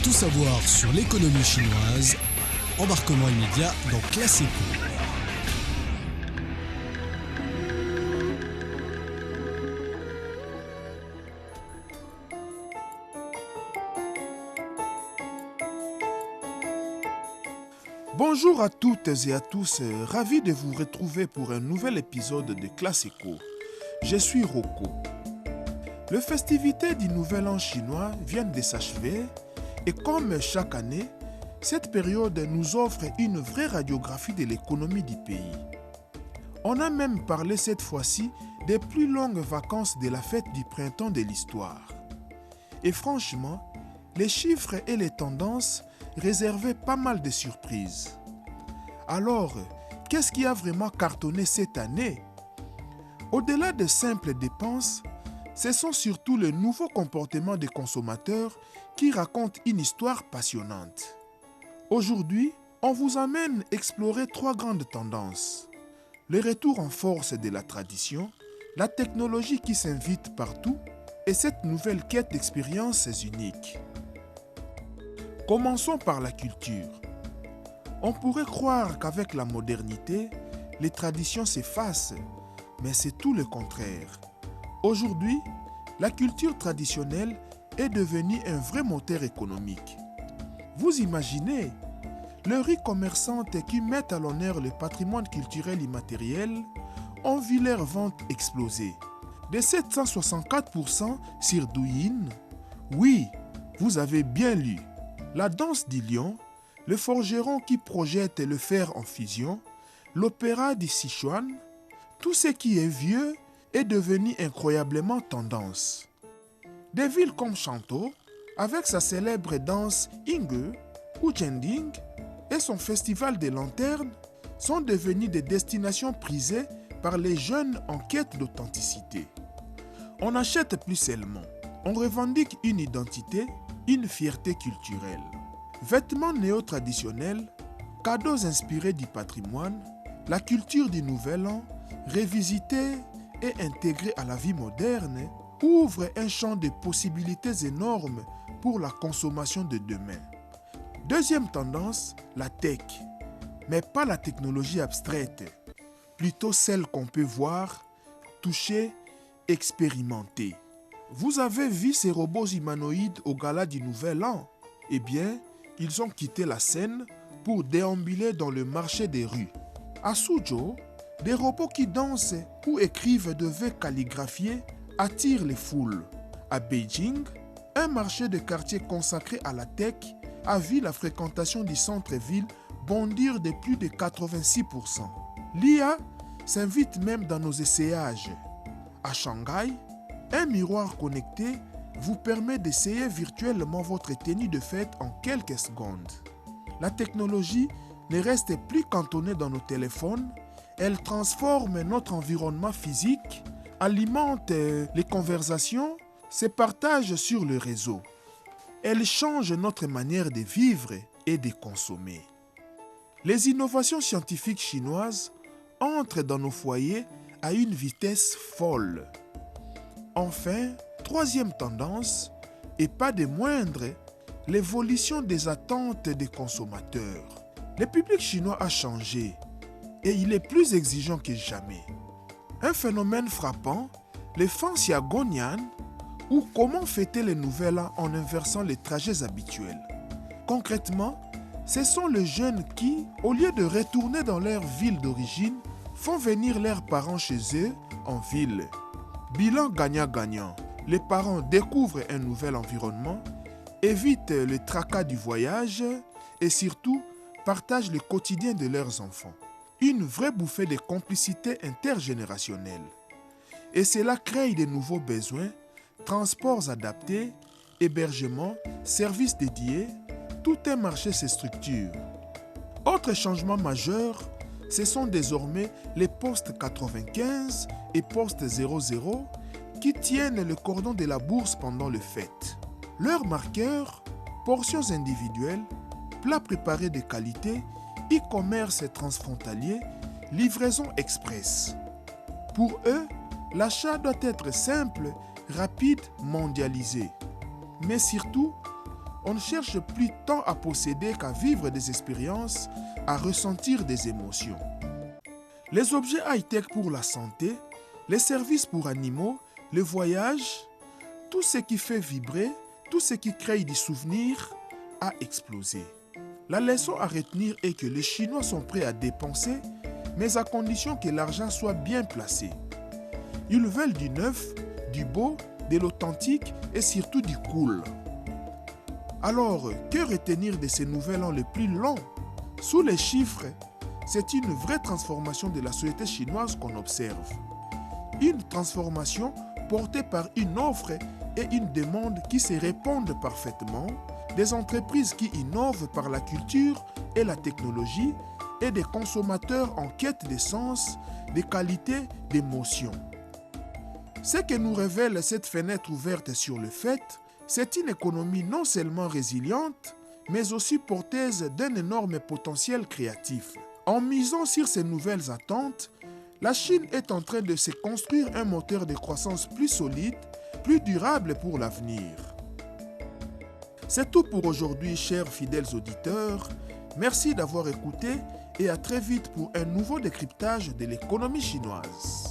Pour tout savoir sur l'économie chinoise, embarquement immédiat dans Classe Éco. Bonjour à toutes et à tous, ravi de vous retrouver pour un nouvel épisode de Classe Éco. Je suis Rocco. Les festivités du Nouvel An chinois viennent de s'achever et comme chaque année, cette période nous offre une vraie radiographie de l'économie du pays. On a même parlé cette fois-ci des plus longues vacances de la fête du printemps de l'histoire. Et franchement, les chiffres et les tendances réservaient pas mal de surprises. Alors, qu'est-ce qui a vraiment cartonné cette année? Au-delà de simples dépenses, ce sont surtout les nouveaux comportements des consommateurs qui racontent une histoire passionnante. Aujourd'hui, on vous amène explorer trois grandes tendances. Le retour en force de la tradition, la technologie qui s'invite partout et cette nouvelle quête d'expériences uniques. Commençons par la culture. On pourrait croire qu'avec la modernité, les traditions s'effacent, mais c'est tout le contraire. Aujourd'hui, la culture traditionnelle est devenue un vrai moteur économique. Vous imaginez, les rues commerçantes qui mettent à l'honneur le patrimoine culturel immatériel ont vu leurs ventes exploser. De 764% sur Douyin, oui, vous avez bien lu. La danse du lion, le forgeron qui projette le fer en fusion, l'opéra du Sichuan, tout ce qui est vieux est devenu incroyablement tendance. Des villes comme Shantou, avec sa célèbre danse Yingge ou Zhending et son festival des lanternes, sont devenues des destinations prisées par les jeunes en quête d'authenticité. On n'achète plus seulement, on revendique une identité, une fierté culturelle. Vêtements néo-traditionnels, cadeaux inspirés du patrimoine, la culture du Nouvel An, revisitée et intégrée à la vie moderne, ouvre un champ de possibilités énormes pour la consommation de demain. Deuxième tendance, la tech, mais pas la technologie abstraite, plutôt celle qu'on peut voir, toucher, expérimenter. Vous avez vu ces robots humanoïdes au gala du Nouvel An? Eh bien, ils ont quitté la scène pour déambuler dans le marché des rues. À Suzhou, des robots qui dansent ou écrivent de vœux calligraphiés attirent les foules. À Beijing, un marché de quartier consacré à la tech a vu la fréquentation du centre-ville bondir de plus de 86%. L'IA s'invite même dans nos essayages. À Shanghai, un miroir connecté vous permet d'essayer virtuellement votre tenue de fête en quelques secondes. La technologie ne reste plus cantonnée dans nos téléphones, elle transforme notre environnement physique, alimente les conversations, se partage sur le réseau. Elle change notre manière de vivre et de consommer. Les innovations scientifiques chinoises entrent dans nos foyers à une vitesse folle. Enfin, troisième tendance, et pas des moindres, l'évolution des attentes des consommateurs. Le public chinois a changé et il est plus exigeant que jamais. Un phénomène frappant, les Fanxiagonian, ou comment fêter les Nouvel An en inversant les trajets habituels. Concrètement, ce sont les jeunes qui, au lieu de retourner dans leur ville d'origine, font venir leurs parents chez eux en ville. Bilan gagnant-gagnant. Les parents découvrent un nouvel environnement, évitent le tracas du voyage et surtout partagent le quotidien de leurs enfants. Une vraie bouffée de complicité intergénérationnelle. Et cela crée de nouveaux besoins, transports adaptés, hébergements, services dédiés, tout un marché se structure. Autre changement majeur, ce sont désormais les postes 95 et postes 00 qui tiennent le cordon de la bourse pendant les fêtes. Leurs marqueurs, portions individuelles, plats préparés de qualité, e-commerce transfrontalier, livraison express. Pour eux, l'achat doit être simple, rapide, mondialisé. Mais surtout, on ne cherche plus tant à posséder qu'à vivre des expériences, à ressentir des émotions. Les objets high-tech pour la santé, les services pour animaux, le voyage, tout ce qui fait vibrer, tout ce qui crée des souvenirs a explosé. La leçon à retenir est que les Chinois sont prêts à dépenser, mais à condition que l'argent soit bien placé. Ils veulent du neuf, du beau, de l'authentique et surtout du cool. Alors, que retenir de ces nouvel an le plus long? Sous les chiffres, c'est une vraie transformation de la société chinoise qu'on observe. Une transformation portée par une offre et une demande qui se répondent parfaitement, des entreprises qui innovent par la culture et la technologie et des consommateurs en quête de sens, de qualité, d'émotion. Ce que nous révèle cette fenêtre ouverte sur le fait, c'est une économie non seulement résiliente, mais aussi porteuse d'un énorme potentiel créatif. En misant sur ces nouvelles attentes, la Chine est en train de se construire un moteur de croissance plus solide, plus durable pour l'avenir. C'est tout pour aujourd'hui, chers fidèles auditeurs. Merci d'avoir écouté et à très vite pour un nouveau décryptage de l'économie chinoise.